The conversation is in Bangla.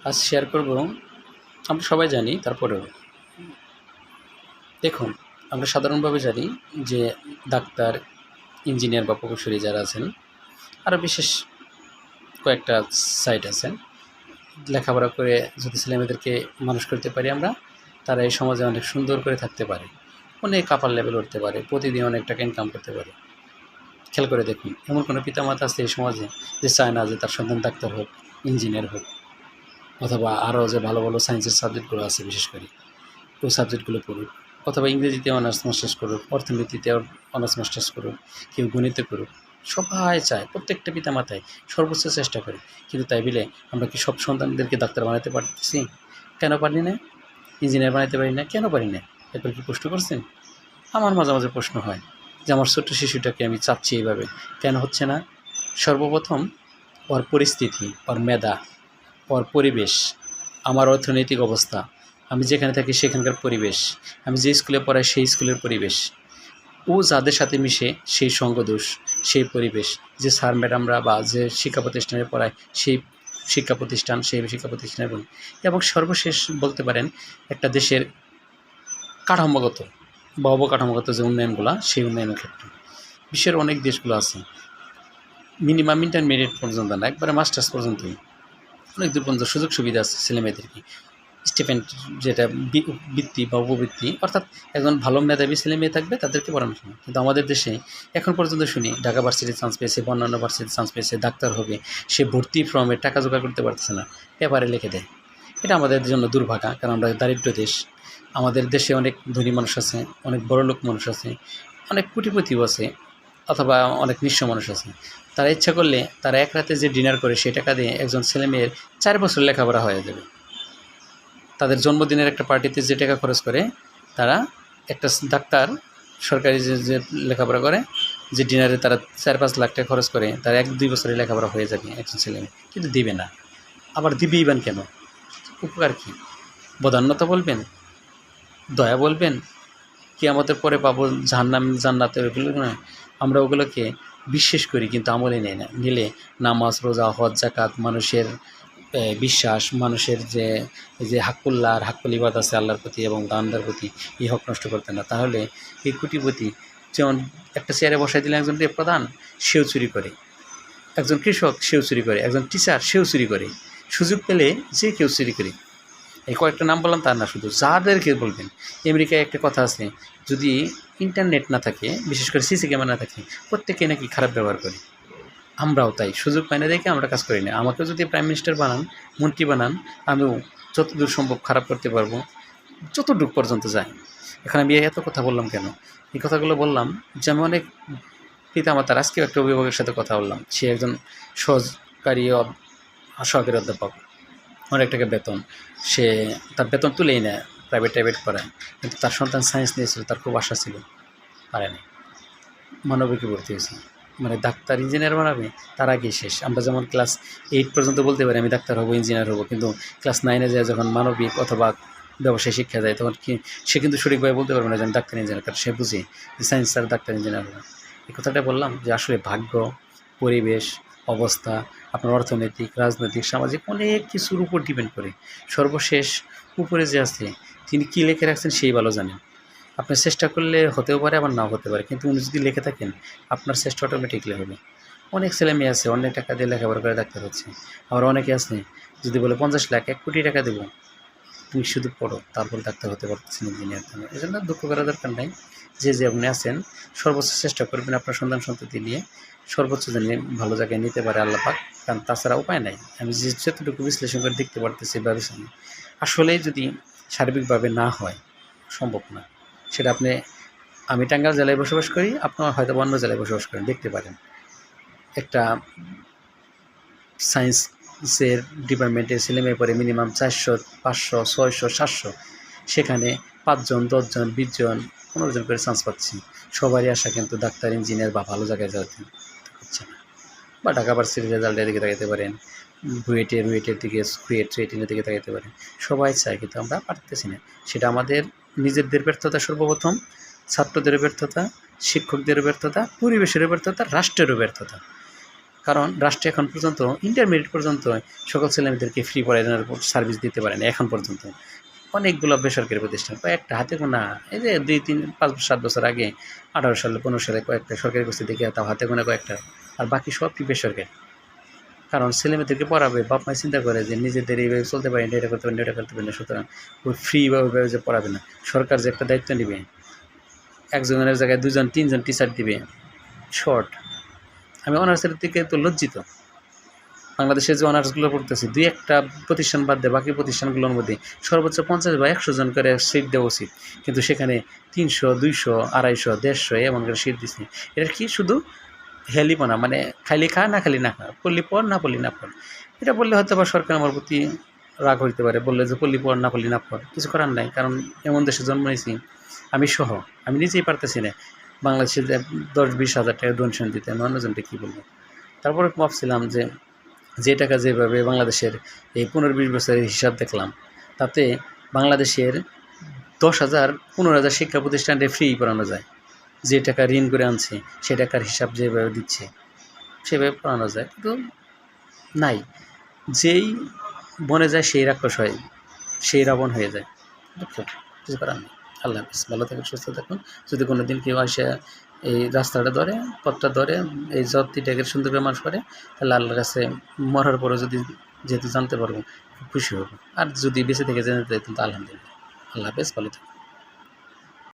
আজ শেয়ার করব। আমরা সবাই জানি, তারপরেও দেখুন, আমরা সাধারণভাবে জানি যে ডাক্তার, ইঞ্জিনিয়ার বা প্রকৌশলী যারা আছেন, আরও বিশেষ কয়েকটা সাইট আছে। লেখাপড়া করে যদি ছেলেমেয়েদেরকে মানুষ করতে পারি আমরা, তারা এই সমাজে অনেক সুন্দর করে থাকতে পারে, অনেক আপার লেভেল উঠতে পারে, প্রতিদিন অনেক টাকা ইনকাম করতে পারে। খেয়াল করে দেখুন, এমন কোনো পিতামাতা আছে এই সমাজে যে চায় না যে তার সন্তান ডাক্তার হোক, ইঞ্জিনিয়ার হোক, অথবা আরও যে ভালো ভালো সায়েন্সের সাবজেক্টগুলো আছে বিশেষ করে ওই সাবজেক্টগুলো পড়ুক, অথবা ইংরেজিতে অনার্স মাস্টার্স করুক, অর্থনীতিতে অনার্স মাস্টার্স করুক, কেউ গণিতে করুক। সবাই চায়, প্রত্যেকটা পিতামাতাই সর্বোচ্চ চেষ্টা করে। কিন্তু তাই বলে আমরা কি সব সন্তানদেরকে ডাক্তার বানাতে পারতেছি? কেন পারি না? ইঞ্জিনিয়ার বানাতে পারি না, কেন পারি না? একবার কি প্রশ্ন করছেন? আমার মাঝে মাঝে প্রশ্ন হয় যে আমার ছোট্ট শিশুটাকে আমি চাচ্ছি এইভাবে, কেন হচ্ছে না? সর্বপ্রথম ওর পরিস্থিতি, ওর মেধা, ওর পরিবেশ, আমার অর্থনৈতিক অবস্থা, আমি যেখানে থাকি সেখানকার পরিবেশ, আমি যে স্কুলে পড়াই সেই স্কুলের পরিবেশ, ও যাদের সাথে মিশে সেই সঙ্গদোষ, সেই পরিবেশ, যে স্যার ম্যাডামরা বা যে শিক্ষা প্রতিষ্ঠানে পড়ায় সেই শিক্ষা প্রতিষ্ঠান, সেই শিক্ষা প্রতিষ্ঠানের গুণ, এবং সর্বশেষ বলতে পারেন একটা দেশের কাঠামোগত বা অবকাঠামোগত যে উন্নয়নগুলো, সেই উন্নয়নের ক্ষেত্রে বিশ্বের অনেক দেশগুলো আছে মিনিমাম ইন্টারমিডিয়েট পর্যন্ত না, একবারে মাস্টার্স পর্যন্তই অনেক দূর পর্যন্ত সুযোগ সুবিধা আছে ছেলেমেয়েদেরকে। স্টিপেন্ড, যেটা বৃত্তি বা উপবৃত্তি, অর্থাৎ একজন ভালো মেধাবী ছেলে মেয়ে থাকবে তাদেরকে পড়ানো শোনা। কিন্তু আমাদের দেশে এখন পর্যন্ত শুনি ঢাকা ভার্সিটির চান্স পেয়েছে বা অন্যান্য ভার্সিটির চান্স পেয়েছে, ডাক্তার হবে, সে ভর্তি ফর্মে টাকা জোগাড় করতে পারতেছে না, পেপারে লিখে দেয়। এটা আমাদের জন্য দুর্ভাগা, কারণ আমরা দারিদ্র দেশ। আমাদের দেশে অনেক ধনী মানুষ আছে, অনেক বড়লোক মানুষ আছে, অনেক কোটিপতিও আছে, অথবা অনেক নিঃস্ব মানুষ আছে। তারা ইচ্ছা করলে তারা এক রাতে যে ডিনার করে সেই টাকা দিয়ে একজন ছেলে মেয়ের 4 বছর লেখাপড়া হয়ে যাবে। তাদের জন্মদিনের একটা পার্টিতে যে টাকা খরচ করে, তারা একটা ডাক্তার সরকারি যে লেখাপড়া করে, যে ডিনারে তারা 4-5 লাখ টাকা খরচ করে, তার 1-2 বছরের লেখাপড়া হয়ে যাবে একজন ছেলে মেয়ে। কিন্তু দিবে না। আবার দিবেই বান কেন? উপকার কী? বদান্যতা বলবেন? দয়া বলবেন? কিয়ামতের পরে পাবো জাহান্নাম জান্নাতে, ওইগুলো নয়। আমরা ওগুলোকে বিশ্বাস করি কিন্তু আমলে নেই না। নিলে নামাজ, রোজা, হজ, যাকাত, মানুষের বিশ্বাস, মানুষের যে এই যে হাক্কুল্লাহ আর হাক্কুল ইবাদ আছে আল্লাহর প্রতি এবং বান্দার প্রতি, এই হক নষ্ট করতেন না। তাহলে এই কোটিপতি যেমন একটা চেয়ারে বসাই দিলে একজন প্রধান, সেও চুরি করে, একজন কৃষক সেও চুরি করে, একজন টিচার সেও চুরি করে, সুযোগ পেলে যে কেউ চুরি করে। এই কয়েকটা নাম বললাম তার না, শুধু যাদেরকে বলবেন। আমেরিকায় একটা কথা আছে, যদি ইন্টারনেট না থাকে, বিশেষ করে সিসি ক্যামেরা না থাকে, প্রত্যেকে নাকি খারাপ ব্যবহার করে। আমরাও তাই, সুযোগ পাই না দেখে আমরা কাজ করি না। আমাকেও যদি প্রাইম মিনিস্টার বানান, মন্ত্রী বানান, আমিও যতদূর সম্ভব খারাপ করতে পারবো, যতটুকু পর্যন্ত যায়। এখন আমি এত কথা বললাম কেন? এই কথাগুলো বললাম যে আমি অনেক পিতামাতার, আজকেও একটা অভিভাবকের সাথে কথা বললাম। সে একজন সহকারী অধ্যাপক, অনেক টাকা বেতন, সে তার বেতন তুলেই নেয়, প্রাইভেট করায়। কিন্তু তার সন্তান সায়েন্স নিয়েছিল, তার খুব আশা ছিল, পারেনি, মানবিকে ভর্তি হয়েছে। মানে ডাক্তার ইঞ্জিনিয়ার বানাবে, তার আগেই শেষ। আমরা যেমন ক্লাস 8 পর্যন্ত বলতে পারি আমি ডাক্তার হবো, ইঞ্জিনিয়ার হবো, কিন্তু ক্লাস 9-এ যায় যখন মানবিক অথবা ব্যবসায় শিক্ষা যায়, তখন কি সে কিন্তু সঠিকভাবে বলতে পারবে না যে আমি ডাক্তার ইঞ্জিনিয়ার, কারণ সে বুঝে যে সায়েন্স আর ডাক্তার ইঞ্জিনিয়ার হবে। এই কথাটা বললাম যে আসলে ভাগ্য, পরিবেশ, অবস্থা, আপনার অর্থনৈতিক, রাজনৈতিক, সামাজিক অনেক কিছুর উপর ডিপেন্ড করে। সর্বশেষ উপরে যে আছে তিনি কী লিখে রাখছেন সেই ভালো জানেন। আপনার চেষ্টা করলে হতেও পারে, আবার নাও হতে পারে, কিন্তু উনি যদি লিখে থাকেন আপনার চেষ্টা অটোমেটিকলি হবে। অনেক ছেলে মেয়ে আছে অনেক টাকা দিয়ে লেখাপড়া করে ডাক্তার হচ্ছে, আবার অনেকে আছে যদি বলে 50 লাখ 1 কোটি টাকা দেবো, তুমি শুধু পড়ো, তারপর ডাক্তার হতে পারতেছেন, ইঞ্জিনিয়ার হতে। এই জন্য দুঃখ করার দরকার নাই। যে আপনি আছেন সর্বোচ্চ চেষ্টা করবেন আপনার সন্তান সন্ততি নিয়ে সর্বোচ্চ জানিয়ে ভালো জায়গায় নিতে পারে আল্লাহ পাক, কারণ তাছাড়া উপায় নাই। আমি যতটুকু বিশ্লেষণ করে দেখতে পারতেছি ব্যবসায় আসলে যদি সার্বিকভাবে না হয়, সম্ভব না। সেটা আপনি, আমি টাঙ্গাইল জেলায় বসবাস করি, আপনারা হয়তো অন্য জেলায় বসবাস করেন, দেখতে পারেন একটা সায়েন্সের ডিপার্টমেন্টের ছেলেমেয়ে পড়ে মিনিমাম 400, 500, 600, 700, সেখানে 5 জন, 10 জন, 20 জন, 15 জন করে চান্স পাচ্ছি। সবারই আশা কিন্তু ডাক্তার, ইঞ্জিনিয়ার বা ভালো জায়গায় যাওয়াতে হচ্ছে না। বা ঢাকা ভার্সিটির রেজাল্টের দিকে তাকাতে পারেন, রুয়েটের দিকে, ক্রিয়েটিনের দিকে তাকাতে পারেন। সবাই চায় কিন্তু আমরা পারতেছি না। সেটা আমাদের নিজেদের ব্যর্থতা সর্বপ্রথম, ছাত্রদেরও ব্যর্থতা, শিক্ষকদেরও ব্যর্থতা, পরিবেশেরও ব্যর্থতা, রাষ্ট্রেরও ব্যর্থতা। কারণ রাষ্ট্র এখন পর্যন্ত ইন্টারমিডিয়েট পর্যন্ত সকল ছেলেমেয়েদেরকে ফ্রি পড়ানোর সার্ভিস দিতে পারে না এখন পর্যন্ত। অনেকগুলো বেসরকারি প্রতিষ্ঠান, কয়েকটা হাতে গোনা, এই যে 2, 3, 5, 7 বছর আগে 18 সালে 15 সালে কয়েকটা সরকারি করছে দেখি, তাও হাতে গোনা কয়েকটা, আর বাকি সব বেসরকারি। কারণ ছেলেমেয়েদেরকে পড়াবে, বাপ মাই চিন্তা করে যে নিজেদের এইভাবে চলতে পারে না, এটা করতে পারে না, এটা করতে পারে না, সুতরাং ওই ফ্রি বা ওইভাবে যে পড়াবে না, সরকার যে একটা দায়িত্ব নেবে, একজনের জায়গায় 2 জন 3 জন টিচার দিবে, শর্ট। আমি অনার্সের দিকে তো লজ্জিত। বাংলাদেশে যে অনার্সগুলো পড়তেছি 2-1টা প্রতিষ্ঠান বাদ দিয়ে বাকি প্রতিষ্ঠানগুলোর মধ্যে সর্বোচ্চ 50 বা 100 জন করে সিট দেওয়া উচিত, কিন্তু সেখানে 300, 200, 250, 150 এমন করে সিট দিচ্ছে। এটা কি শুধু হেলিপনা, মানে খাইলে খা, না খালি না খা, পড়লি পড়, না পড়লি না পড়। এটা বললে হয়তো বা সরকার আমার প্রতি রাগ হইতে পারে, বললে যে পড়লি পড়, না পড়লি না পড়। কিছু করার নাই, কারণ এমন দেশে জন্ম নিয়েছি আমি সহ, আমি নিজেই পারতেছি না বাংলাদেশে 10-20 হাজার টাকা ডোনেশন দিতে, আমি অন্যজনকে কী বলবো। তারপরে ভাবছিলাম যে টাকা যেভাবে বাংলাদেশের এই 15-20 বছরের হিসাব দেখলাম, তাতে বাংলাদেশের 10,000 15,000 শিক্ষা প্রতিষ্ঠানে ফ্রি পড়ানো যায়। যে টাকা ঋণ করে আনছে সে টাকার হিসাব যেভাবে দিচ্ছে সেভাবে পড়ানো যায়, কিন্তু নাই। যেই বনে যায় সেই রাক্ষস হয়, সেই রাবণ হয়ে যায়। বুঝছো, কিছু করার নেই। আল্লাহ হাফিজ, ভালো থাকুন, সুস্থ থাকুন। যদি কোনো দিন কেউ আসে এই রাস্তাটা ধরে, পথটা ধরে, এই যতটিটাকে সুন্দর করে মানুষ করে, তাহলে আল্লাহর কাছে মরার পরে যদি যেহেতু জানতে পারবো, খুব খুশি হবো। আর যদি বেঁচে থেকে জেনে যেত, তো আলহামদুলিল্লাহ। আল্লাহ হাফিজ, ভালো থাকুন।